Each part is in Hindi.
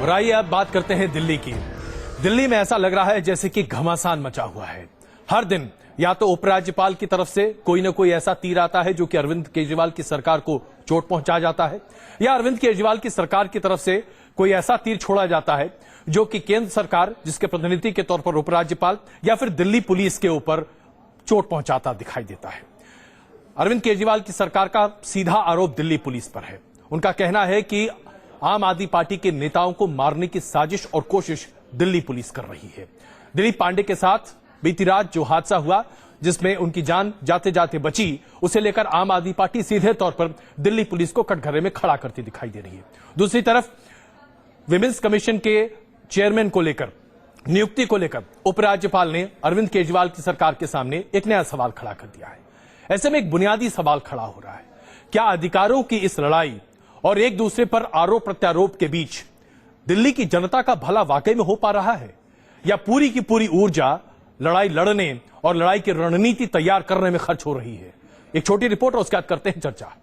और आइए अब बात करते हैं दिल्ली की। दिल्ली में ऐसा लग रहा है जैसे कि घमासान मचा हुआ है। हर दिन या तो उपराज्यपाल की तरफ से कोई न कोई ऐसा तीर आता है जो कि अरविंद केजरीवाल की सरकार को चोट पहुंचा जाता है, या अरविंद केजरीवाल की सरकार की तरफ से कोई ऐसा तीर छोड़ा जाता है जो कि केंद्र सरकार, जिसके प्रतिनिधि के तौर पर उपराज्यपाल या फिर दिल्ली पुलिस के ऊपर चोट पहुंचाता दिखाई देता है। अरविंद केजरीवाल की सरकार का सीधा आरोप दिल्ली पुलिस पर है। उनका कहना है कि आम आदमी पार्टी के नेताओं को मारने की साजिश और कोशिश दिल्ली पुलिस कर रही है। दिलीप पांडे के साथ बीती रात जो हादसा हुआ, जिसमें उनकी जान जाते जाते बची, उसे लेकर आम आदमी पार्टी सीधे तौर पर दिल्ली पुलिस को कटघरे में खड़ा करती दिखाई दे रही है। दूसरी तरफ विमेंस कमीशन के चेयरमैन को लेकर, नियुक्ति को लेकर उपराज्यपाल ने अरविंद केजरीवाल की सरकार के सामने एक नया सवाल खड़ा कर दिया है। ऐसे में एक बुनियादी सवाल खड़ा हो रहा है, क्या अधिकारों की इस लड़ाई और एक दूसरे पर आरोप प्रत्यारोप के बीच दिल्ली की जनता का भला वाकई में हो पा रहा है, या पूरी की पूरी ऊर्जा लड़ाई लड़ने और लड़ाई की रणनीति तैयार करने में खर्च हो रही है? एक छोटी रिपोर्ट और उसके बाद करते हैं चर्चा।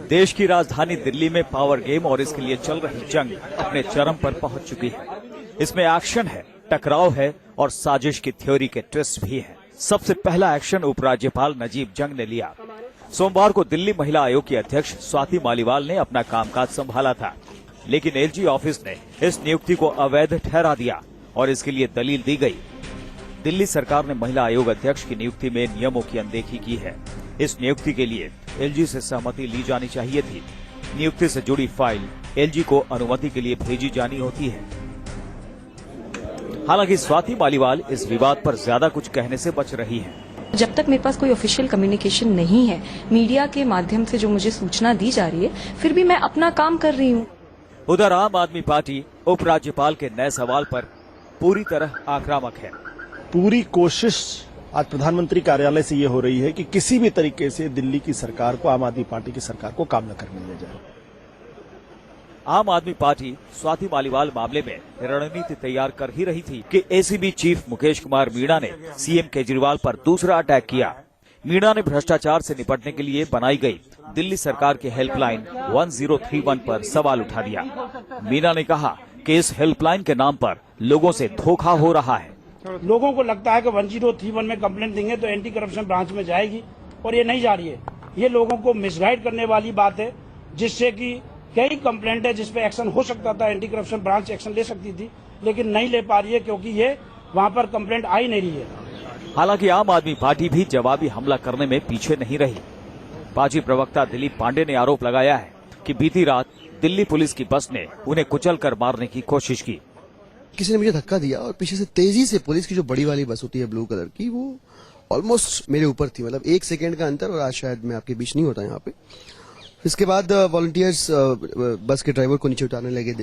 देश की राजधानी दिल्ली में पावर गेम और इसके लिए चल रही जंग अपने चरम पर पहुंच चुकी है। इसमें एक्शन है, टकराव है और साजिश की थ्योरी के ट्विस्ट भी है। सबसे पहला एक्शन उपराज्यपाल नजीब जंग ने लिया। सोमवार को दिल्ली महिला आयोग की अध्यक्ष स्वाति मालीवाल ने अपना कामकाज संभाला था, लेकिन एलजी ऑफिस ने इस नियुक्ति को अवैध ठहरा दिया और इसके लिए दलील दी गई। दिल्ली सरकार ने महिला आयोग अध्यक्ष की नियुक्ति में नियमों की अनदेखी की है। इस नियुक्ति के लिए एलजी से सहमति ली जानी चाहिए थी। नियुक्ति से जुड़ी फाइल एलजी को अनुमति के लिए भेजी जानी होती है। हालांकि स्वाति मालीवाल इस विवाद पर ज्यादा कुछ कहने से बच रही हैं। जब तक मेरे पास कोई ऑफिशियल कम्युनिकेशन नहीं है, मीडिया के माध्यम से जो मुझे सूचना दी जा रही है, फिर भी मैं अपना काम कर रही हूँ। उधर आम आदमी पार्टी उपराज्यपाल के नए सवाल पर पूरी तरह आक्रामक है। पूरी कोशिश आज प्रधानमंत्री कार्यालय से ये हो रही है कि किसी भी तरीके से दिल्ली की सरकार को, आम आदमी पार्टी की सरकार को काम न करने दिया जाए। आम आदमी पार्टी स्वाति मालीवाल मामले में रणनीति तैयार कर ही रही थी कि एसीबी चीफ मुकेश कुमार मीणा ने सीएम केजरीवाल पर दूसरा अटैक किया। मीणा ने भ्रष्टाचार से निपटने के लिए बनाई गई दिल्ली सरकार के हेल्पलाइन 1031 पर सवाल उठा दिया। मीणा ने कहा कि इस हेल्पलाइन के नाम पर लोगों से धोखा हो रहा है। लोगों को लगता है कि 1031 में कंप्लेंट देंगे तो एंटी करप्शन ब्रांच में जाएगी, और ये नहीं जा रही है। ये लोगों को मिसगाइड करने वाली बात है, जिससे कि कई कंप्लेंट है जिसपे एक्शन हो सकता था, एंटी करप्शन ब्रांच एक्शन ले सकती थी, लेकिन नहीं ले पा रही है क्योंकि ये वहाँ पर कंप्लेंट आई नहीं रही है। हालांकि आम आदमी पार्टी भी जवाबी हमला करने में पीछे नहीं रही। पार्टी प्रवक्ता दिलीप पांडे ने आरोप लगाया है कि बीती रात दिल्ली पुलिस की बस ने उन्हें कुचलकर मारने की कोशिश की। किसी ने मुझे धक्का दिया और पीछे से तेजी से पुलिस की जो बड़ी वाली बस होती है ब्लू कलर की, वो ऑलमोस्ट मेरे ऊपर थी। मतलब 1 सेकेंड का अंतर, और आज शायद मैं आपके बीच नहीं होता यहाँ पे। इसके बाद वॉलंटियर्स बस के ड्राइवर को नीचे उतारने लगे।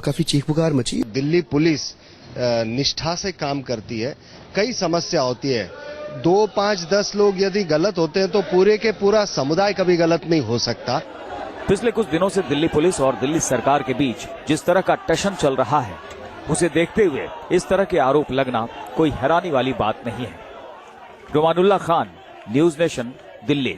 काफी चीख पुकार मची। दिल्ली पुलिस निष्ठा से काम करती है। कई समस्या होती है, 2, 5, 10 लोग यदि गलत होते हैं तो पूरे के पूरा समुदाय कभी गलत नहीं हो सकता। पिछले कुछ दिनों से दिल्ली पुलिस और दिल्ली सरकार के बीच जिस तरह का टशन चल रहा है, उसे देखते हुए इस तरह के आरोप लगना कोई हैरानी वाली बात नहीं है। रुमानुल्लाह खान, न्यूज नेशन, दिल्ली।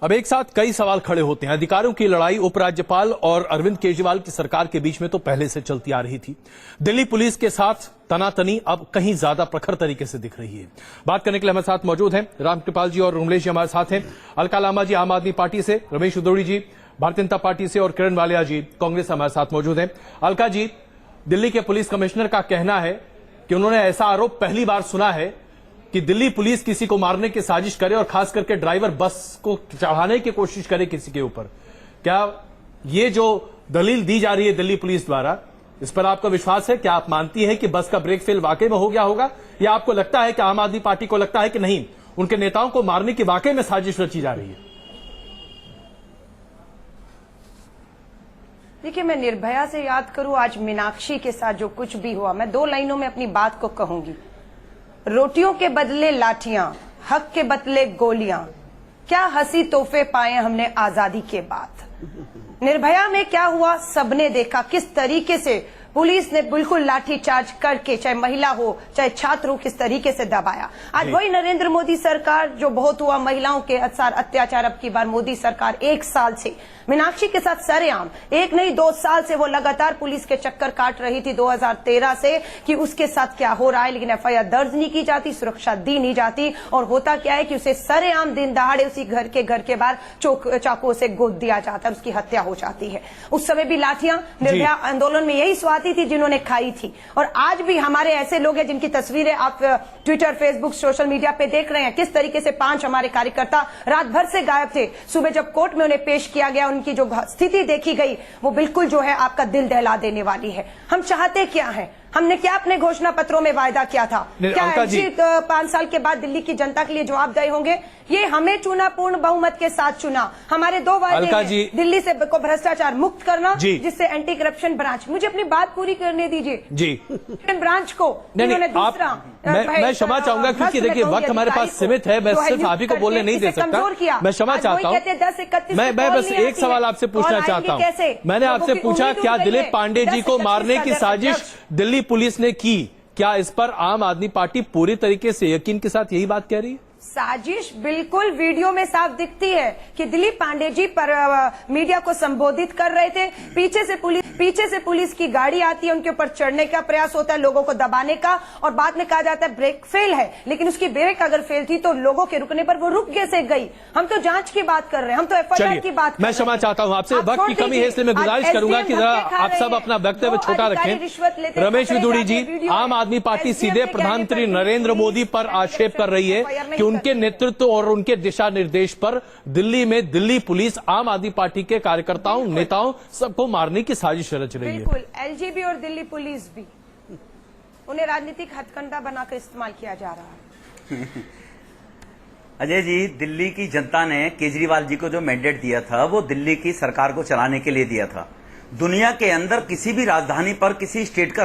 अब एक साथ कई सवाल खड़े होते हैं। अधिकारों की लड़ाई उपराज्यपाल और अरविंद केजरीवाल की सरकार के बीच में तो पहले से चलती आ रही थी। दिल्ली पुलिस के साथ तनातनी अब कहीं ज्यादा प्रखर तरीके से दिख रही है। बात करने के लिए हमारे साथ मौजूद हैं रामकृपाल जी और रुमलेश जी हमारे साथ हैं। अलका लांबा जी आम आदमी पार्टी से, रमेश उदौड़ी जी भारतीय जनता पार्टी से और किरण वालिया जी कांग्रेस हमारे साथ मौजूद हैं। अलका जी, दिल्ली के पुलिस कमिश्नर का कहना है कि उन्होंने ऐसा आरोप पहली बार सुना है कि दिल्ली पुलिस किसी को मारने की साजिश करे और खास करके ड्राइवर बस को चढ़ाने की कोशिश करे किसी के ऊपर। क्या ये जो दलील दी जा रही है दिल्ली पुलिस द्वारा, इस पर आपका विश्वास है? क्या आप मानती हैं कि बस का ब्रेक फेल वाकई में हो गया होगा, या आपको लगता है कि आम आदमी पार्टी को लगता है कि नहीं, उनके नेताओं को मारने की वाकई में साजिश रची जा रही है? देखिए, मैं निर्भया से याद करूं आज मीनाक्षी के साथ जो कुछ भी हुआ, मैं 2 लाइनों में अपनी बात को कहूंगी। रोटियों के बदले लाठियां, हक के बदले गोलियां, क्या हंसी तोहफे पाए हमने आजादी के बाद। निर्भया में क्या हुआ सबने देखा, किस तरीके से पुलिस ने बिल्कुल लाठीचार्ज करके, चाहे महिला हो चाहे छात्र हो, किस तरीके से दबाया। आज वही नरेंद्र मोदी सरकार जो बहुत हुआ महिलाओं के अत्याचार, अब की बार मोदी सरकार 1 साल से मीनाक्षी के साथ सरेआम, 1 नहीं 2 साल से वो लगातार पुलिस के चक्कर काट रही थी 2013 से कि उसके साथ क्या हो रहा है, लेकिन एफआईआर दर्ज नहीं की जाती, सुरक्षा दी नहीं जाती, और होता क्या है कि उसे सरेआम दिन दहाड़े उसी घर के बाहर चाकुओं से गोद दिया जाता है, उसकी हत्या हो जाती है। उस समय भी लाठियां निर्भया आंदोलन में यही स्वाति थी जिन्होंने खाई थी, और आज भी हमारे ऐसे लोग हैं जिनकी तस्वीरें आप ट्विटर, फेसबुक, सोशल मीडिया पे देख रहे हैं, किस तरीके से 5 हमारे कार्यकर्ता रात भर से गायब थे। सुबह जब कोर्ट में उन्हें पेश किया गया, उनकी जो स्थिति देखी गई वो बिल्कुल जो है आपका दिल दहला देने वाली है। हम चाहते क्या है, हमने क्या अपने घोषणा पत्रों में वायदा किया था, क्या एलजी 5 साल के बाद दिल्ली की जनता के लिए जवाबदेह होंगे? ये हमें चुना, पूर्ण बहुमत के साथ चुना, हमारे 2 वायदे हैं, दिल्ली से को भ्रष्टाचार मुक्त करना, जिससे एंटी करप्शन ब्रांच, मुझे अपनी बात पूरी करने दीजिए जी, ब्रांच को इन्होंने दूसरा, मैं क्षमा चाहूंगा क्योंकि देखिए वक्त हमारे पास सीमित है, मैं सिर्फ आप ही को बोलने नहीं दे सकता, मैं क्षमा चाहता हूँ। मैं बस एक सवाल आपसे पूछना चाहता हूँ, मैंने आपसे पूछा क्या दिलीप पांडे जी को मारने की साजिश दिल्ली पुलिस ने की, क्या इस पर आम आदमी पार्टी पूरी तरीके से यकीन के साथ यही बात कह रही है? साजिश बिल्कुल वीडियो में साफ दिखती है कि दिलीप पांडे जी पर मीडिया को संबोधित कर रहे थे, पीछे से पुलिस की गाड़ी आती है, उनके ऊपर चढ़ने का प्रयास होता है, लोगों को दबाने का, और बाद में कहा जाता है ब्रेक फेल है, लेकिन उसकी ब्रेक अगर फेल थी तो लोगों के रुकने पर वो रुक कैसे गई? हम तो जांच की बात कर रहे हैं, हम तो एफआईआर की बात कर रहे हैं। मैं क्षमा चाहता हूं आपसे, वक्त की कमी है इसलिए मैं गुजारिश करूंगा कि जरा आप सब अपना वक्तव्य छोटा रखें। रमेश विदुड़ी जी, आम आदमी पार्टी सीधे प्रधानमंत्री नरेंद्र मोदी पर आक्षेप कर रही है कि उनके नेतृत्व और उनके दिशा निर्देश पर दिल्ली में दिल्ली पुलिस आम आदमी पार्टी के कार्यकर्ताओं, नेताओं सबको मारने की साजिश रच रही है। बिल्कुल, एलजीबी और दिल्ली पुलिस भी, उन्हें राजनीतिक हथकंडा बनाकर इस्तेमाल किया जा रहा है। अजय जी, दिल्ली की जनता ने केजरीवाल जी को जो मैंडेट दिया था वो दिल्ली की सरकार को चलाने के लिए दिया था। दुनिया के अंदर किसी भी राजधानी पर किसी स्टेट का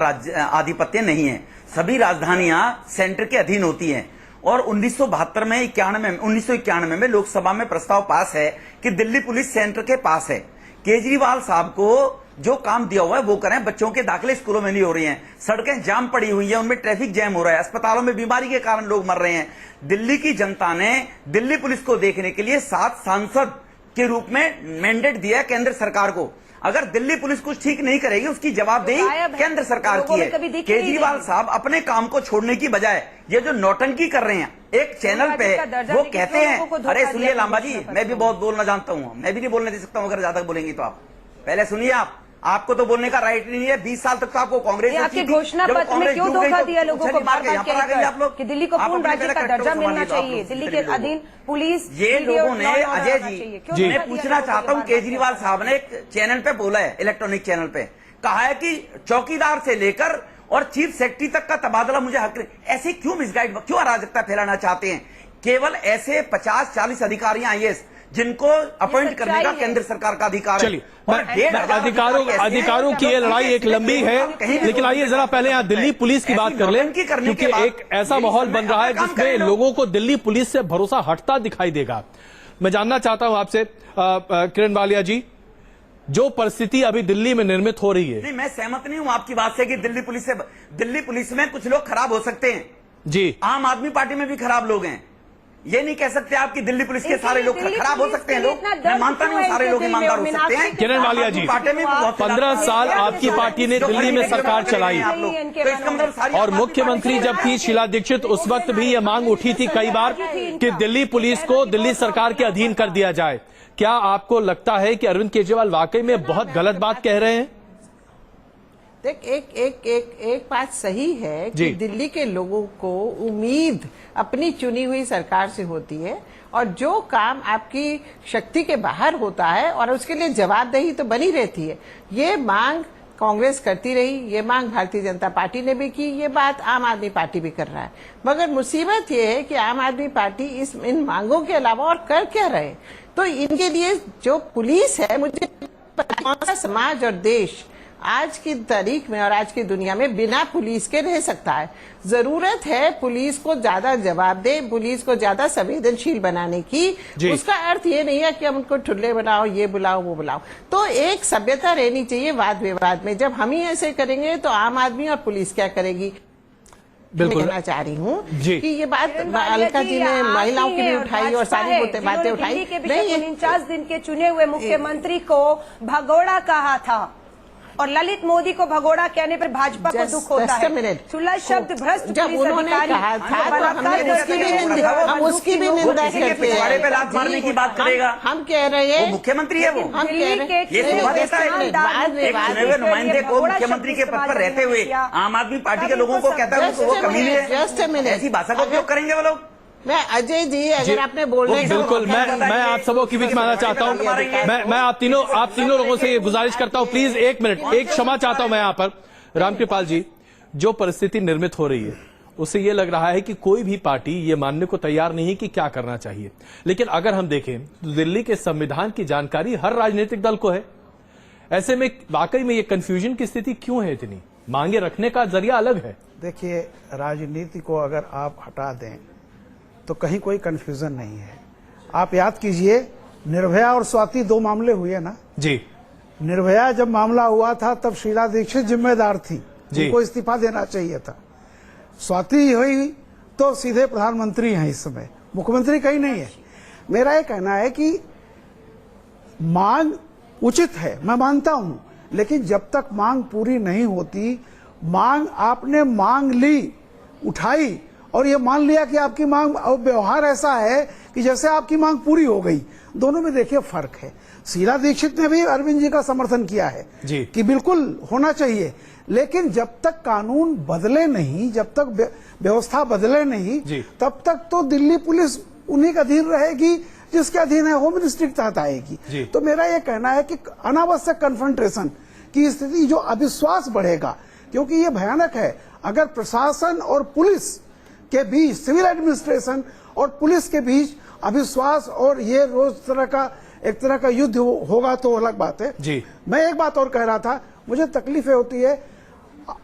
आधिपत्य नहीं है, सभी राजधानियां सेंटर के अधीन होती हैं। और 1991 में लोकसभा में प्रस्ताव पास है कि दिल्ली पुलिस सेंटर के पास है। केजरीवाल साहब को जो काम दिया हुआ है वो करें। बच्चों के दाखिले स्कूलों में नहीं हो रही हैं, सड़कें जाम पड़ी हुई हैं, उनमें ट्रैफिक जैम हो रहा है, अस्पतालों में बीमारी के कारण लोग मर रहे हैं। दिल्ली की जनता ने दिल्ली पुलिस को देखने के लिए 7 सांसद के रूप में मैंडेट दिया केंद्र सरकार को। अगर दिल्ली पुलिस कुछ ठीक नहीं करेगी उसकी जवाबदेही केंद्र सरकार की है। केजरीवाल साहब अपने काम को छोड़ने की बजाय ये जो नौटंकी कर रहे हैं एक चैनल पे, वो कहते हैं, अरे सुनिए लांबा जी, मैं भी बहुत बोलना जानता हूँ, मैं भी नहीं बोलने दे सकता हूँ अगर ज्यादा बोलेंगी तो। आप पहले सुनिए, आपको तो बोलने का राइट नहीं है। 20 साल तक तो आपको कांग्रेस आपके घोषणा पत्र में क्यों धोखा दिया लोगों को बार-बार कहकर कि दिल्ली को पूर्ण राज्य का दर्जा मिलना चाहिए, दिल्ली के अधीन पुलिस, ये लोगों ने, अजय जी मैं पूछना चाहता हूं, केजरीवाल साहब ने एक चैनल पे बोला है, इलेक्ट्रॉनिक चैनल पे कहा है कि चौकीदार से लेकर और चीफ सेक्रेटरी तक का तबादला मुझे हक, ऐसे क्यों मिसगाइड, क्यों अराजकता फैलाना चाहते हैं? केवल ऐसे 50-40 अधिकारियां आईएएस जिनको अपॉइंट करने का केंद्र सरकार का अधिकार है। अधिकारों की ये लड़ाई एक लंबी है, लेकिन आइए जरा पहले यहाँ दिल्ली पुलिस की बात कर लें, क्योंकि एक ऐसा माहौल बन रहा है जिसमें लोगों को दिल्ली पुलिस से भरोसा हटता दिखाई देगा। मैं जानना चाहता हूं आपसे किरण वालिया जी, जो परिस्थिति अभी दिल्ली में निर्मित हो रही है। नहीं, मैं सहमत नहीं हूं आपकी बात से कि दिल्ली पुलिस में कुछ लोग खराब हो सकते हैं जी, आम आदमी पार्टी में भी खराब लोग हैं। ये नहीं कह सकते आप कि दिल्ली पुलिस के सारे लोग खराब हो सकते हैं। लोग, मैं मानता नहीं हूं सारे लोग ईमानदार हो सकते हैं। किरण वालिया जी, 15 साल आपकी पार्टी ने दिल्ली में सरकार चलाई और मुख्यमंत्री जब थी शीला दीक्षित, उस वक्त भी ये मांग उठी थी कई बार कि दिल्ली पुलिस को दिल्ली सरकार के अधीन कर दिया जाए। क्या आपको लगता है कि अरविंद केजरीवाल वाकई में बहुत गलत बात कह रहे हैं? देख, एक बात सही है कि दिल्ली के लोगों को उम्मीद अपनी चुनी हुई सरकार से होती है, और जो काम आपकी शक्ति के बाहर होता है और उसके लिए जवाबदेही तो बनी रहती है। ये मांग कांग्रेस करती रही, ये मांग भारतीय जनता पार्टी ने भी की, ये बात आम आदमी पार्टी भी कर रहा है। मगर मुसीबत ये है कि आम आदमी पार्टी इन मांगों के अलावा और कर क्या रहे? तो इनके लिए जो पुलिस है, मुझे समाज और देश आज की तारीख में और आज की दुनिया में बिना पुलिस के रह सकता है। जरूरत है पुलिस को ज्यादा जवाब दे, पुलिस को ज्यादा संवेदनशील बनाने की। उसका अर्थ ये नहीं है कि हम उनको ठुल्ले बनाओ, ये बुलाओ, वो बुलाओ। तो एक सभ्यता रहनी चाहिए वाद विवाद में। जब हम ही ऐसे करेंगे तो आम आदमी और पुलिस क्या करेगी? बिल्कुल कहना चाह रही हूँ जी। कि ये बात अलका जी ने महिलाओं की भी उठाई और सारी बातें उठाई। नहीं, 49 दिन के चुने हुए मुख्यमंत्री को भगोड़ा कहा था और ललित मोदी को भगोड़ा कहने पर भाजपा को दुख होता है। चुला शब्द भ्रष्ट जब उन्होंने कहा था तो हमने उसकी भी निंदा करते हैं। पे लात मारने की बात करेगा। हम कह रहे हैं वो मुख्यमंत्री है, वो हम कह रहे हैं ये शोभा देता है एक चुने हुए नुमाइंदे को मुख्यमंत्री के पद पर रहते हुए आम आदमी पार्टी के लोगों को कहता है वो कमीने है। ऐसी भाषा का उपयोग करेंगे वो लोग। मैं अजय जी, अगर आपने बोलने बिल्कुल मैं आप सबों के बीच में आना चाहता हूँ। मैं आप तीनों लोगों से ये गुजारिश करता हूँ, प्लीज एक मिनट, एक क्षमा चाहता हूँ मैं यहाँ पर। रामकृपाल जी, जो परिस्थिति निर्मित हो रही है उससे ये लग रहा है कि कोई भी पार्टी ये मानने को तैयार नहीं कि क्या करना चाहिए। लेकिन अगर हम देखें तो दिल्ली के संविधान की जानकारी हर राजनीतिक दल को है। ऐसे में वाकई में ये कंफ्यूजन की स्थिति क्यों है? इतनी मांगे रखने का जरिया अलग है। देखिए, राजनीति को अगर आप हटा दें तो कहीं कोई कंफ्यूजन नहीं है। आप याद कीजिए, निर्भया और स्वाति 2 मामले हुए ना जी। निर्भया जब मामला हुआ था तब शीला दीक्षित जिम्मेदार थी, उनको इस्तीफा देना चाहिए था। स्वाति हुई तो सीधे प्रधानमंत्री हैं इस समय, मुख्यमंत्री कहीं नहीं है। मेरा ये कहना है कि मांग उचित है, मैं मानता हूं, लेकिन जब तक मांग पूरी नहीं होती, मांग आपने मांग ली, उठाई और ये मान लिया कि आपकी मांग, व्यवहार ऐसा है कि जैसे आपकी मांग पूरी हो गई। दोनों में देखिए फर्क है। शीला दीक्षित ने भी अरविंद जी का समर्थन किया है जी, कि बिल्कुल होना चाहिए, लेकिन जब तक कानून बदले नहीं, जब तक व्यवस्था बदले नहीं, तब तक तो दिल्ली पुलिस उन्हीं के अधीन रहेगी जिसके अधीन है, होम मिनिस्ट्री के तहत आएगी। तो मेरा ये कहना है कि अनावश्यक कन्फ्रंटेशन की स्थिति, जो अविश्वास बढ़ेगा, क्योंकि ये भयानक है। अगर प्रशासन और पुलिस के बीच, सिविल एडमिनिस्ट्रेशन और पुलिस के बीच अविश्वास और ये रोज एक तरह का युद्ध होगा तो अलग बात है जी। मैं एक बात और कह रहा था, मुझे तकलीफें होती है,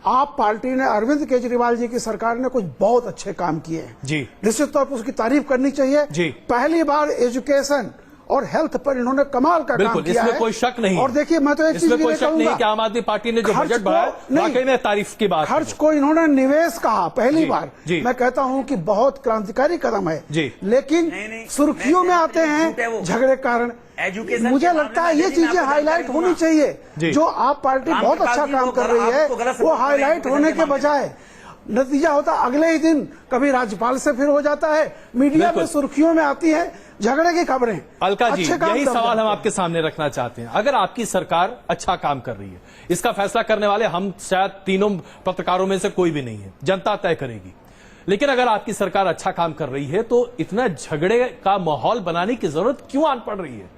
आप पार्टी ने, अरविंद केजरीवाल जी की सरकार ने कुछ बहुत अच्छे काम किए हैं जी, निश्चित तौर पर उसकी तारीफ करनी चाहिए जी। पहली बार एजुकेशन और हेल्थ पर इन्होंने कमाल का काम किया है, इसमें कोई शक नहीं। और देखिए, मैं तो एक चीज कोई शक नहीं कि आम आदमी पार्टी ने जो बजट बढ़ाया वाकई में तारीफ की बात। खर्च को इन्होंने निवेश कहा पहली बार। मैं कहता हूं कि बहुत क्रांतिकारी कदम है, लेकिन सुर्खियों में आते हैं झगड़े कारण। मुझे लगता है ये चीजें हाईलाइट होनी चाहिए। जो आप पार्टी बहुत अच्छा काम कर रही है वो हाईलाइट होने के बजाय नतीजा होता अगले ही दिन कभी राज्यपाल से फिर हो जाता है, मीडिया में सुर्खियों में आती है झगड़े की खबरें। अलका जी, यही सवाल हम आपके सामने रखना चाहते हैं। अगर आपकी सरकार अच्छा काम कर रही है, इसका फैसला करने वाले हम शायद तीनों पत्रकारों में से कोई भी नहीं है, जनता तय करेगी, लेकिन अगर आपकी सरकार अच्छा काम कर रही है तो इतना झगड़े का माहौल बनाने की जरूरत क्यों आन पड़ रही है?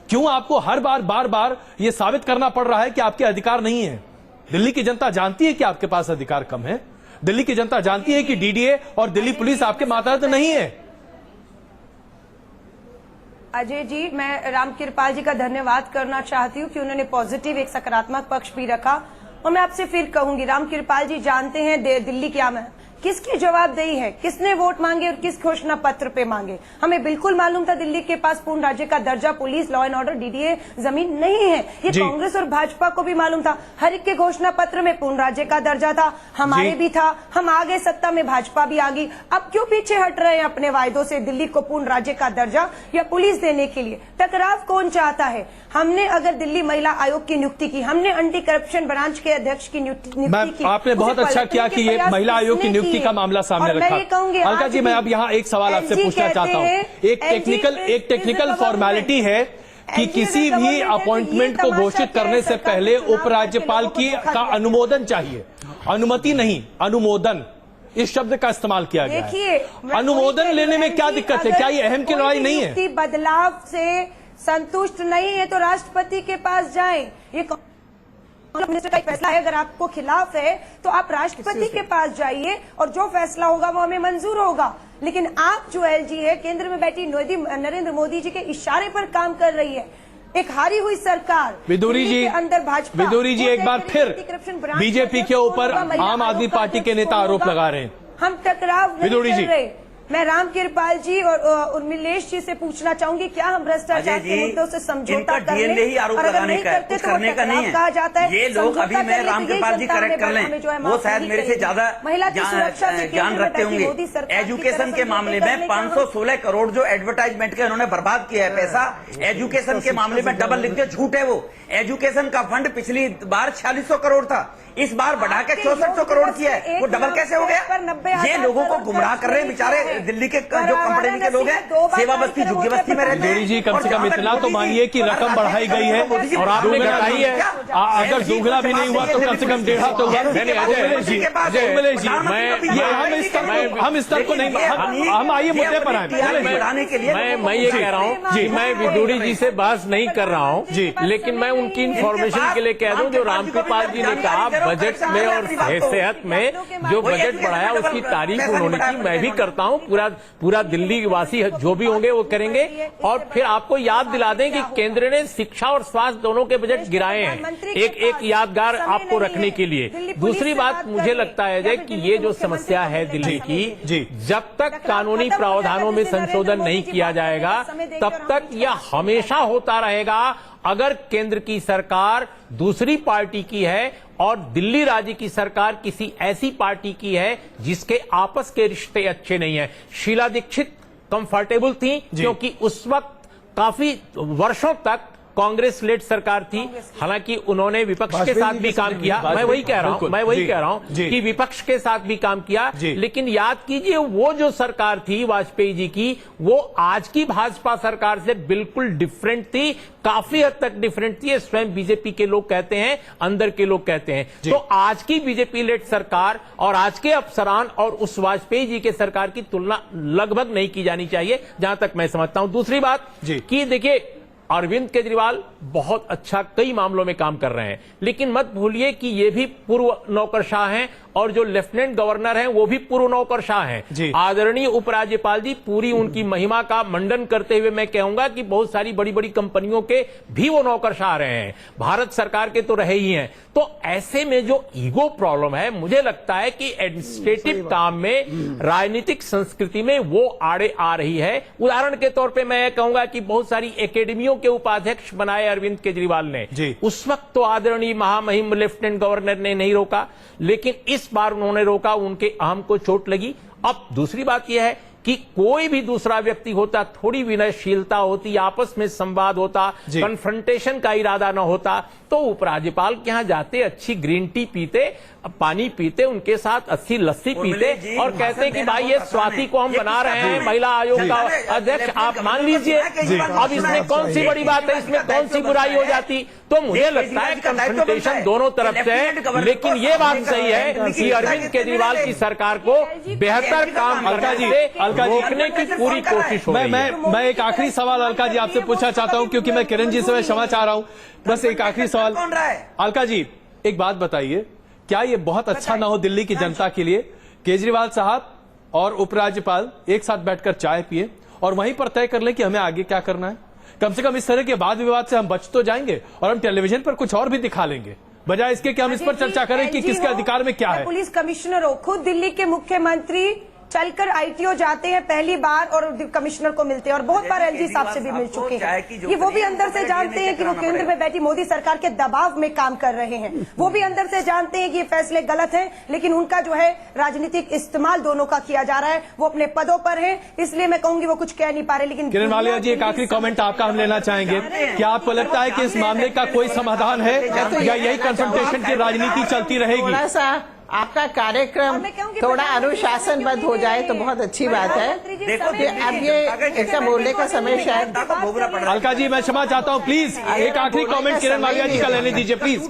क्यों आपको हर बार बार ये साबित करना पड़ रहा है कि आपके अधिकार नहीं है? दिल्ली की जनता जानती है कि आपके पास अधिकार कम है। दिल्ली की जनता जानती है कि डीडीए और दिल्ली पुलिस आपके मातहत नहीं है। अजय जी, मैं रामकृपाल जी का धन्यवाद करना चाहती हूँ कि उन्होंने पॉजिटिव, एक सकारात्मक पक्ष भी रखा। और मैं आपसे फिर कहूंगी, रामकृपाल जी जानते हैं दिल्ली क्या है, किसकी जवाबदेही है, किसने वोट मांगे और किस घोषणा पत्र पे मांगे। हमें बिल्कुल मालूम था दिल्ली के पास पूर्ण राज्य का दर्जा, police, law and order, DDA जमीन नहीं है। ये कांग्रेस और भाजपा को भी मालूम था। हर एक के घोषणा पत्र में पूर्ण राज्य का दर्जा था, हमारे भी था। हम आ गए सत्ता में, भाजपा भी आ गई। अब क्यों पीछे हट रहे हैं अपने वायदों से? दिल्ली को पूर्ण राज्य का दर्जा या पुलिस देने के लिए टकराव कौन चाहता है? हमने अगर दिल्ली महिला आयोग की नियुक्ति की, हमने एंटी करप्शन ब्रांच के अध्यक्ष की नियुक्ति की। आपने बहुत अच्छा किया कि ये महिला आयोग की नियुक्ति का मामला सामने रखा। अलका जी, मैं अब यहाँ एक सवाल आपसे पूछना चाहता हूँ। एक टेक्निकल फॉर्मेलिटी है कि किसी भी अपॉइंटमेंट को घोषित करने से पहले उपराज्यपाल का अनुमोदन चाहिए, अनुमति नहीं, अनुमोदन, इस शब्द का इस्तेमाल किया गया है। अनुमोदन लेने में क्या दिक्कत है? क्या ये अहम की लड़ाई नहीं है? बदलाव से संतुष्ट नहीं है तो राष्ट्रपति के पास जाएं। ये मिनिस्टर का फैसला है। अगर आपको खिलाफ है तो आप राष्ट्रपति के पास जाइए और जो फैसला होगा वो हमें मंजूर होगा। लेकिन आप जो एलजी है, केंद्र में बैठी नरेंद्र मोदी जी के इशारे पर काम कर रही है। एक हारी हुई सरकार विदुरी दिल्ली जी, के अंदर भाजपा विदुरी जी, वो एक तय बार करेगी फिर एंटी करप्शन ब्रांच बीजेपी के ऊपर आम आदमी पार्टी के नेता आरोप लगा रहे हैं। हम टकराव नहीं विदुरी कर जी। रहे। मैं राम कृपाल जी और उर्मिलेश जी से पूछना चाहूंगी, क्या हम भ्रष्टाचार के मुद्दों से समझौता कर लें? डीएनए ही आरोप और अगर लगाने नहीं का है, करते कुछ तो वो करने का नहीं टकराव कहा जाता है। है। ये लोग अभी समझौता मैं कर ले राम तो कृपाल जी यही करेक्ट कर हमें जो है लें, वो माफ शायद नहीं मेरे से करेगी। ज्यादा महिला की सुरक्षा के ज्ञान केंद्र में रखते बैठी होंगे। मोदी सरकार की एजुकेशन तरफ के से मामले समझौते में कर ले 516 करोड़ जो एडवर्टाइजमेंट के उन्होंने बर्बाद किया है पैसा, एजुकेशन के मामले में डबल लिख के झूठ है। वो एजुकेशन का फंड पिछली बार 4600 करोड़ था, इस बार बढ़ा के 6400 करोड़ किया है। वो डबल कैसे हो गया? ये लोगों को गुमराह कर रहे हैं बेचारे दिल्ली के जो कंपनी के लोग हैं, सेवा बस्ती झुग्गी बस्ती में रहते हैं। विदुरी जी, कम से कम इतना तो मानिए कि रकम बढ़ाई गई है और आपने घटाई है। अगर दोगुना भी नहीं हुआ तो कम से कम 1.5 तो हुआ। उर्मिलेश जी, हम इस स्तर को नहीं, हम आइए मुद्दे पर आए। बढ़ाने के लिए मैं ये कह रहा हूँ जी, मैं विदुरी जी से बहस नहीं कर रहा हूँ जी, लेकिन मैं उनकी इन्फॉर्मेशन के लिए कह दूं, जो रामकृपाल जी ने कहा बजट में और सेहत में जो बजट बढ़ाया उसकी तारीफ उन्होंने की, मैं भी करता हूँ। पूरा दिल्ली वासी जो भी होंगे वो करेंगे। और फिर आपको याद दिला दें कि केंद्र ने शिक्षा और स्वास्थ्य दोनों के बजट गिराए हैं, एक यादगार आपको रखने के लिए। दूसरी बात मुझे लगता है अजय कि ये जो समस्या है दिल्ली की, जब तक कानूनी प्रावधानों में संशोधन नहीं किया जाएगा तब तक यह हमेशा होता रहेगा। अगर केंद्र की सरकार दूसरी पार्टी की है और दिल्ली राज्य की सरकार किसी ऐसी पार्टी की है जिसके आपस के रिश्ते अच्छे नहीं है। शीला दीक्षित कंफर्टेबल थी क्योंकि उस वक्त काफी वर्षों तक कांग्रेस लेड सरकार थी, हालांकि उन्होंने विपक्ष के साथ भी काम किया। मैं वही कह रहा हूं कि विपक्ष के साथ भी काम किया, लेकिन याद कीजिए वो जो सरकार थी वाजपेयी जी की, वो आज की भाजपा सरकार से बिल्कुल डिफरेंट थी, काफी हद तक डिफरेंट थी। स्वयं बीजेपी के लोग कहते हैं, अंदर के लोग कहते हैं। तो आज की बीजेपी लेड सरकार और आज के अफसरान और उस वाजपेयी जी के सरकार की तुलना लगभग नहीं की जानी चाहिए, जहां तक मैं समझता हूं। दूसरी बात कि देखिए, अरविंद केजरीवाल बहुत अच्छा कई मामलों में काम कर रहे हैं, लेकिन मत भूलिए कि ये भी पूर्व नौकरशाह हैं और जो लेफ्टिनेंट गवर्नर हैं वो भी पूर्व नौकरशाह हैं। आदरणीय उपराज्यपाल जी पूरी उनकी महिमा का मंडन करते हुए मैं कहूंगा कि बहुत सारी बड़ी बड़ी कंपनियों के भी वो नौकरशाह रहे हैं, भारत सरकार के तो रहे ही हैं। तो ऐसे में जो ईगो प्रॉब्लम है, मुझे लगता है कि एडमिनिस्ट्रेटिव काम में, राजनीतिक संस्कृति में वो आड़े आ रही है। उदाहरण के तौर पर मैं कहूंगा कि बहुत सारी एकेडमियों के उपाध्यक्ष बनाए अरविंद केजरीवाल ने, उस वक्त तो आदरणीय महामहिम लेफ्टिनेंट गवर्नर ने नहीं रोका, लेकिन इस बार उन्होंने रोका, उनके अहम को चोट लगी। अब दूसरी बात यह है कि कोई भी दूसरा व्यक्ति होता, थोड़ी विनयशीलता होती, आपस में संवाद होता, कन्फ्रंटेशन का इरादा न होता, तो उपराज्यपाल के यहां जाते, अच्छी ग्रीन टी पीते, पानी पीते, उनके साथ अच्छी लस्सी पीते और कहते कि भाई ये स्वाति को हम बना रहे हैं महिला आयोग का अध्यक्ष, आप मान लीजिए। अब इसमें कौन सी बड़ी बात है, इसमें कौन सी बुराई हो जाती? तो मुझे लगता है कन्फ्रंटेशन दोनों तरफ से है, लेकिन ये बात सही है कि अरविंद केजरीवाल की सरकार को बेहतर काम करने से रोकने की पूरी कोशिश हो रही है। मैं एक आखिरी सवाल अलका जी आपसे पूछना चाहता हूं, क्योंकि मैं किरण जी से मैं क्षमा चाह रहा हूं, बस एक आखिरी सवाल। अलका जी, एक बात बताइए, क्या ये बहुत अच्छा ना हो दिल्ली की जनता के लिए, केजरीवाल साहब और उपराज्यपाल एक साथ बैठकर चाय पिए और वहीं पर तय कर ले कि हमें आगे क्या करना है? कम से कम इस तरह के वाद विवाद से हम बच तो जाएंगे और हम टेलीविजन पर कुछ और भी दिखा लेंगे, बजाय इसके कि हम इस पर चर्चा करें कि किसके अधिकार में क्या है। पुलिस कमिश्नर हो, खुद दिल्ली के मुख्यमंत्री चलकर आईटीओ जाते हैं पहली बार और कमिश्नर को मिलते हैं, और बहुत बार एलजी साहब से भी मिल चुके हैं। ये वो भी अंदर से जानते हैं कि वो केंद्र में बैठी मोदी सरकार के दबाव में काम कर रहे हैं, वो भी अंदर से जानते हैं कि ये फैसले गलत हैं, लेकिन उनका जो है राजनीतिक इस्तेमाल दोनों का किया जा रहा है। वो अपने पदों पर है, इसलिए मैं कहूंगी वो कुछ कह नहीं पा रहे। लेकिन किरण वालिया जी, एक आखिरी कमेंट आपका हम लेना चाहेंगे। क्या आपको लगता है कि इस मामले का कोई समाधान है या यही कन्फ्रंटेशन की राजनीति चलती रहेगी? थोड़ा सा आपका कार्यक्रम थोड़ा अनुशासनबद्ध हो जाए तो बहुत अच्छी बात है। अब ये इसका बोलने का समय शायद। अलका जी, मैं क्षमा चाहता हूँ, प्लीज एक आखिरी कमेंट किरण वालिया जी का लेने दीजिए प्लीज।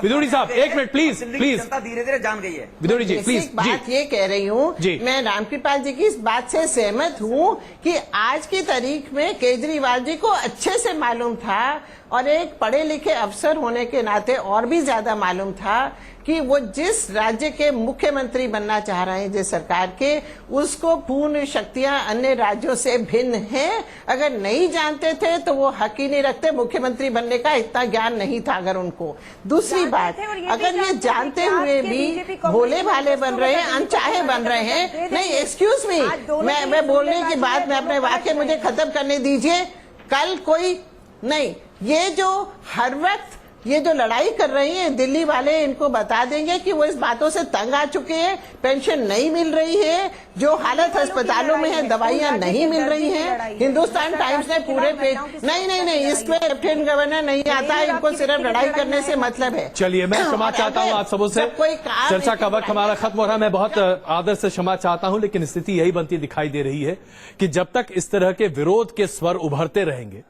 विदुरी साहब, एक मिनट प्लीज प्लीज। धीरे धीरे जान गई है विदुरी जी प्लीज। बात ये कह रही हूँ, मैं रामकृपाल जी की इस बात से सहमत हूँ कि आज की तारीख में केजरीवाल जी को अच्छे से मालूम था और एक पढ़े लिखे अफसर होने के नाते और भी ज्यादा मालूम था कि वो जिस राज्य के मुख्यमंत्री बनना चाह रहे हैं जिस सरकार के, उसको पूर्ण शक्तियां अन्य राज्यों से भिन्न हैं। अगर नहीं जानते थे तो वो हक ही नहीं रखते, मुख्यमंत्री बनने का इतना ज्ञान नहीं था अगर उनको। दूसरी बात, अगर ये जानते हुए भी भोले भाले बन रहे हैं, अनचाहे बन रहे हैं, नहीं एक्सक्यूज मी, मैं बोलने की बात में अपने वाक्य मुझे खत्म करने दीजिए। कल कोई नहीं, ये जो हर वक्त ये जो लड़ाई कर रही है दिल्ली वाले, इनको बता देंगे कि वो इस बातों से तंग आ चुके हैं। पेंशन नहीं मिल रही है, जो हालत अस्पतालों में है, दवाइयां नहीं मिल रही हैं। हिंदुस्तान टाइम्स ने पूरे पेज, नहीं, इसमें लेफ्टिनेंट गवर्नर नहीं आता, इनको सिर्फ लड़ाई करने से मतलब है। चलिए, मैं क्षमा चाहता हूं आप सबों से, चर्चा का वक्त हमारा खत्म हो रहा है। मैं बहुत आदर से क्षमा चाहता हूं, लेकिन स्थिति यही बनती दिखाई दे रही है कि जब तक इस तरह के विरोध के स्वर उभरते रहेंगे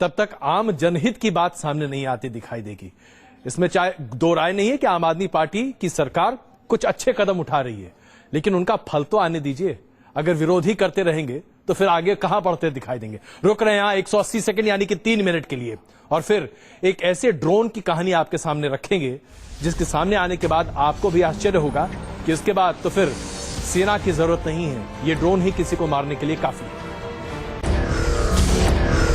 तब तक आम जनहित की बात सामने नहीं आती दिखाई देगी। इसमें चाहे दो राय नहीं है कि आम आदमी पार्टी की सरकार कुछ अच्छे कदम उठा रही है, लेकिन उनका फल तो आने दीजिए। अगर विरोध ही करते रहेंगे तो फिर आगे कहां बढ़ते दिखाई देंगे। रुक रहे हैं यहां 180 सेकंड यानी कि 3 मिनट के लिए, और फिर एक ऐसे ड्रोन की कहानी आपके सामने रखेंगे जिसके सामने आने के बाद आपको भी आश्चर्य होगा कि इसके बाद तो फिर सेना की जरूरत नहीं है, ये ड्रोन ही किसी को मारने के लिए काफी है।